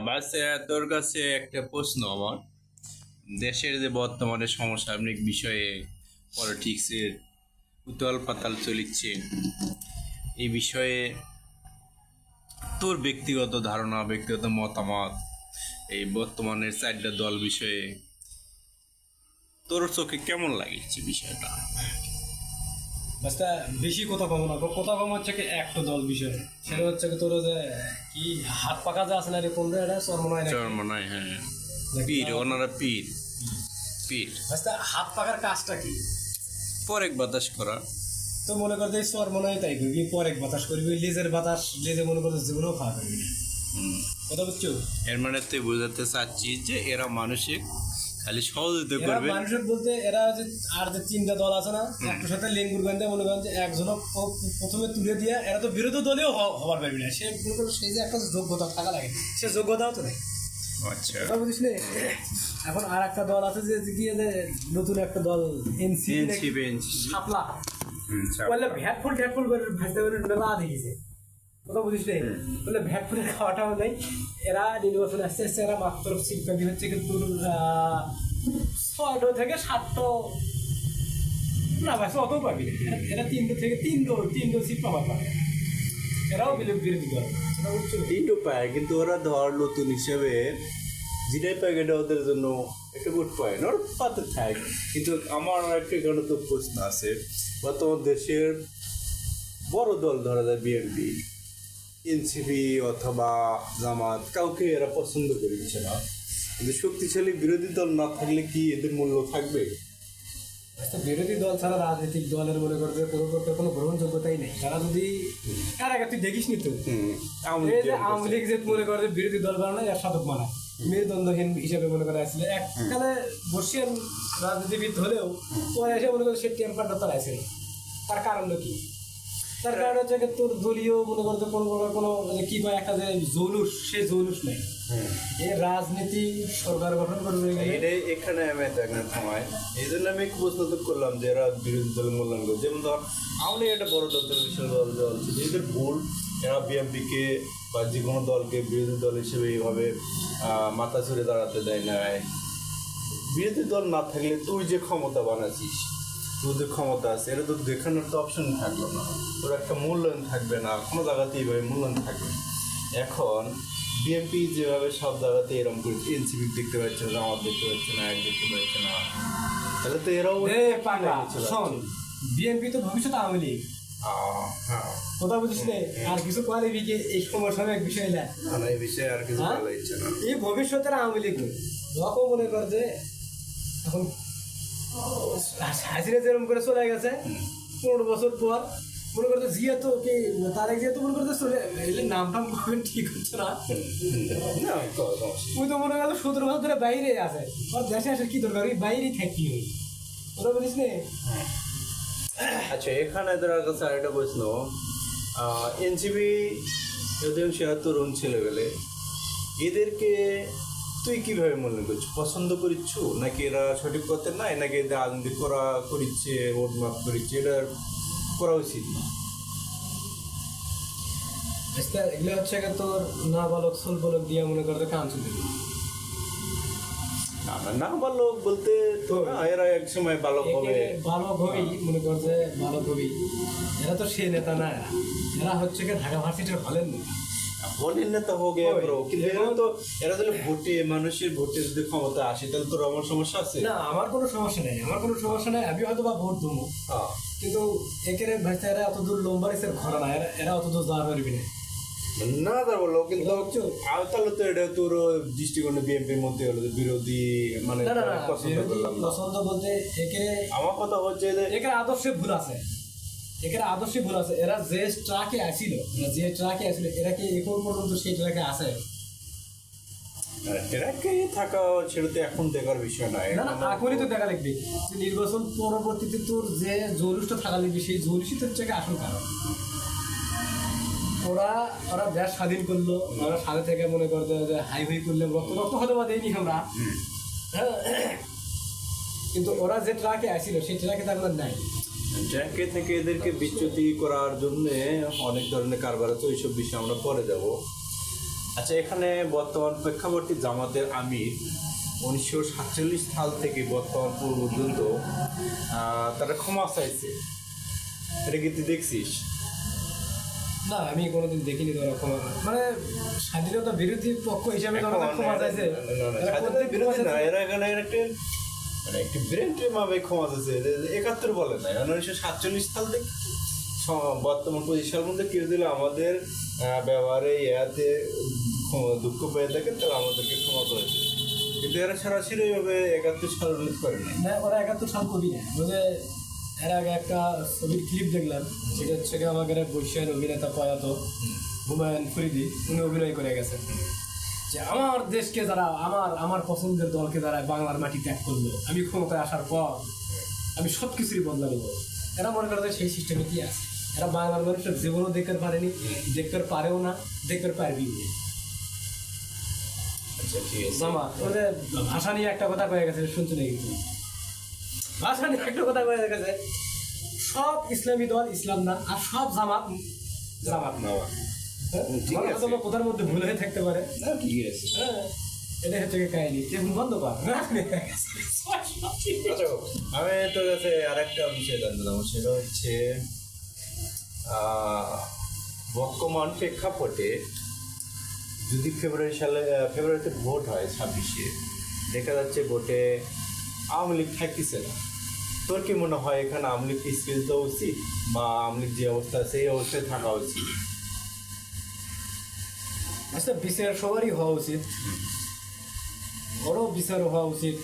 বাসে তোর কাছে একটা প্রশ্ন আমার। দেশের যে বর্তমানে সমসাময়িক বিষয়ে পলিটিক্সের উতল পাতাল চলিচ্ছে, এই বিষয়ে তোর ব্যক্তিগত ধারণা, ব্যক্তিগত মতামত, এই বর্তমানের চারটা দল বিষয়ে তোর চোখে কেমন লাগছে বিষয়টা? বাস্তা বেশি কথা কম না, কথা কম হচ্ছে কি একটা দল বিষয়, সেটা হচ্ছে কি তোর যে কি হাত পাকা যে আছে না রে, কোনটা এটা চরমনায় নাকি? চরমনায়, হ্যাঁ। পীর, ওনারা পীর। পীর বাস্তা হাত পাকার কাজটা কি? পরেক বাতাস করা। তো মনে করতে চরমনায় তাই করবি, পরেক বাতাস করবি, লেজের বাতাস লেজে মনে করতে জীবনেও খাওয়া করবি না। কথা বুঝছো? এর মানে তুই বোঝাতে চাচ্ছি যে এরা মানুষের খালি সহযোগিতা এরা করবে। মানুষের বলতে এরা যে আর যে তিনটা দল আছে না, একটার সাথে লেঙ্গুর বান্ধে মনে করেন যে একজন প্রথমে তুলে দিয়ে, এরা তো বিরোধী দলীয় হবার পারবি না। সে মনে করো সেই যে একটা যোগ্যতা থাকা লাগে, সে যোগ্যতাও তো নেই। আচ্ছা, কথা বুঝিস না? এখন আর একটা দল আছে যে গিয়ে যে নতুন একটা দল এনসিপি শাপলা বললে ভ্যাটফুল ট্যাটফুল করে ভাজতে করে মেলা দেখিছে। কথা বুঝিস না? বললে ভ্যাটফুলের খাওয়াটাও নেই। এরা নির্বাচনে আসতে আসতে এরা মাত্র সিট প্যাকি হচ্ছে কিন্তু 6টা থেকে 7টা না ভাই, অতও পাবি না। এরা 3টা থেকে 3টা সিট পাওয়া পারে। এরাও বিরোধী দল। সেটা বুঝছো? তিনটো পায়, কিন্তু ওরা ধর নতুন হিসেবে যেটাই পায় এটা ওদের জন্য একটা গুড পয়েন্ট, ওর পাতে থাক। কিন্তু আমার একটা এখানে তো প্রশ্ন আছে, বর্তমান দেশের বড় দল ধরা যায় বিএনপি, এনসিপি অথবা জামাত, কাউকে এরা পছন্দ করছে না। কিন্তু শক্তিশালী বিরোধী দল না থাকলে কি এদের মূল্য থাকবে? বিরোধী দল ছাড়া রাজনৈতিক দলের মনে করতে কোনো প্রকার কোনো গ্রহণযোগ্যতাই নেই। তারা যদি কার আগে তুই দেখিস নি তো এই যে আওয়ামী লীগ যে মনে করে বিরোধী দল বানায় এর সাধক বানায়, মেরুদণ্ডহীন হিসেবে মনে করে আসলে এককালে বর্ষিয়ান রাজনীতিবিদ হলেও পরে এসে মনে করে সে টেম্পারটা তারাইছিল। তার কারণ কি? তার কারণ হচ্ছে তোর দলীয় মনে করতে কোনো প্রকার কোনো কি কয় একটা যে জৌলুস, সেই জৌলুস নেই। এই রাজনীতি সরকার গঠন করবে এটাই এখানে আমি দেখার সময় এই জন্য আমি প্রশ্ন তো করলাম যে এরা বিরোধী দলের মূল্যায়ন করে। যেমন ধর আওয়ামী লীগ একটা বড় দল, বিশাল দল ছিল, এদের ভুল এরা বিএনপিকে বা যে কোনো দলকে বিরোধী দল হিসেবে এইভাবে মাথা ছুড়ে দাঁড়াতে দেয় না। বিরোধী দল না থাকলে তুই যে ক্ষমতা বানাচ্ছিস, তোর যে ক্ষমতা আছে, এটা তো দেখানোর তো অপশন থাকলো না, তোর একটা মূল্যায়ন থাকবে না, কোনো জায়গাতেই এইভাবে মূল্যায়ন থাকবে না। এখন বিএনপি যেভাবে সব জায়গাতে এরকম করছে, এনসিপি দেখতে পাচ্ছে না, জামাত দেখতে পাচ্ছে না, এক দেখতে পাচ্ছে না, তাহলে তো এরাও শোন, বিএনপি তো ভবিষ্যৎ আওয়ামী লীগ। হ্যাঁ, কথা বুঝিস না? আর কিছু পারিবি কি এই সময় এক বিষয় না? এই বিষয়ে আর কিছু বলা ইচ্ছে না। এই ভবিষ্যতের আওয়ামী লীগ যখন মনে কর যে এখন হাসিনা যেরকম করে চলে গেছে 15 বছর পর, মনে করতে জিয়া তো কি তার জিয়া তো মনে করতে চলে এলে নাম টাম ঠিক হচ্ছে না। তুই তো মনে করো 17 বছর ধরে বাইরে আছে, আর দেশে আসে কি দরকার, ওই বাইরেই থাকতে হয়। ওরা বলিস না? আচ্ছা, এখানে তোর কাছে আরেকটা প্রশ্ন, এনসিপি অধিকাংশ তরুণ ছেলেবেলে, এদেরকে তুই কিভাবে মনে করছিস? পছন্দ করিচ্ছ নাকি এরা সঠিক পথে নাই, নাকি এদের রাজনীতি করিচ্ছে, ভোট মাফ করিচ্ছে, এটা করা উচিত না? এগুলো হচ্ছে তোর না বালক সোল বালক দিয়ে মনে করতে কাম চলতে না বালক বলতে তো না, এরা এক সময় বালক হবে, বালক হবেই মনে কর যে বালক হবেই। এরা তো সে নেতা না, এরা হচ্ছে কি ঢাকা ভার্সিটির হলেন নেতা। হলেন নেতা হোক, কিন্তু এরা যদি ভোটে, মানুষের ভোটে যদি ক্ষমতা আসে, তাহলে তোর আমার সমস্যা আছে না? আমার কোনো সমস্যা নেই, আমার কোনো সমস্যা নেই, আমি হয়তো বা ভোট দেবো, কিন্তু একের ভাইসা এরা অত দূর লম্বা রেসের ঘর না, এরা অত দূর যাওয়া পারবি না। না তা বললো, কিন্তু তাহলে তো এটা তোর দৃষ্টিকোণে বিএনপির মধ্যে হলো বিরোধী, মানে পছন্দ বলতে একে আমার কথা হচ্ছে যে একের আদর্শে ভুল আছে, একের আদর্শে ভুল আছে। এরা যে ট্রাকে আসিল, এরা কি এখন পর্যন্ত সেই ট্রাকে আছে? ট্রাকে থাকা সেটা তো এখন দেখার বিষয় নয়। না, এখনই তো দেখা লাগবে। নির্বাচন পরবর্তীতে তোর যে জৌলুসটা থাকা লাগবে, সেই জৌলুসই তো হচ্ছে আসল কারণ। ওরা দেশ স্বাধীন করলো, ওরা সাথে থেকে মনে করতে যে হাই হাই করলে রক্ত হয়তো বা দেয়নি আমরা, কিন্তু ওরা যে ট্রাকে আসছিল সেই ট্রাকে তো এখন নাই। ট্রাকে থেকে এদেরকে বিচ্যুতি করার জন্য অনেক ধরনের কারবার আছে, ওইসব বিষয়ে আমরা পরে যাব। আচ্ছা, এখানে বর্তমান প্রেক্ষাপটে জামাতের আমির 1947 সাল থেকে বর্তমান পর্যন্ত তারা ক্ষমা চাইছে, এটা কি তুই দেখছিস? না, আমি কোনোদিন দেখিনি তোরা ক্ষমা, মানে স্বাধীনতা বিরোধী পক্ষ হিসাবে তোরা ক্ষমা চাইছে। এরা স্বাধীনতার কোনোদিন বিরোধী ক্ষমা না, চাইছে? এরা এখানে একটা মানে একটি ব্রেন্টের ভাবে ক্ষমা চাইছে, 71 বলে না, 1947 সাল থেকে বর্তমান 25 সাল মধ্যে কেউ দিলে আমাদের ব্যবহারে ইয়াতে দুঃখ পেয়ে থাকেন, তারা আমাদেরকে ক্ষমা করেছে, কিন্তু এরা সরাসরি ওইভাবে 71 সাল উল্লেখ করে না। না, ওরা 71 সাল কবি না, বুঝে। এর আগে একটা ছবির ক্লিপ দেখলাম, সেটা হচ্ছে কি আমাদের এক বৈশ্যায়ন অভিনেতা প্রয়াত হুমায়ুন ফরিদি, উনি অভিনয় করে গেছেন যে আমার দেশকে যারা, আমার পছন্দের দলকে যারা বাংলার মাটি ত্যাগ করলো, আমি ক্ষমতায় আসার পর আমি সব কিছুরই বদলা নেব। এরা মনে করে যে সেই সিস্টেমে কি আছে, এরা বাংলার মানুষের জীবনও দেখতে পারেনি, দেখতে পারেও না, দেখতে পারবিও না। আচ্ছা, ঠিক আছে। মামা ওদের ভাষা নিয়ে একটা কথা কয়ে গেছে, শুনতে নেই কিন্তু ভাষা নিয়ে একটা কথা কয়ে গেছে, সব ইসলামী দল ইসলাম না, আর সব জামাত জামাত না। ঠিক আছে। হয়তো বা কোথার মধ্যে ভুল হয়ে থাকতে পারে। না, ঠিক আছে। হ্যাঁ, এটা হচ্ছে কি কাহিনী, এখন বন্ধ কর। আচ্ছা, আমি তোর কাছে আরেকটা বিষয় জানতে চাবো, সেটা হচ্ছে বর্তমান প্রেক্ষাপটে যদি ফেব্রুয়ারিতে ভোট হয় 26-এ, দেখা যাচ্ছে ভোটে আওয়ামী লীগ থাকতেছে না, তোর কি মনে হয় এখানে আওয়ামী লীগকে স্পেস দেওয়া উচিত, বা আওয়ামী লীগ যে অবস্থা সেই অবস্থায় থাকা উচিত? আচ্ছা, বিচার সবারই হওয়া উচিত, বড় বিচার হওয়া উচিত।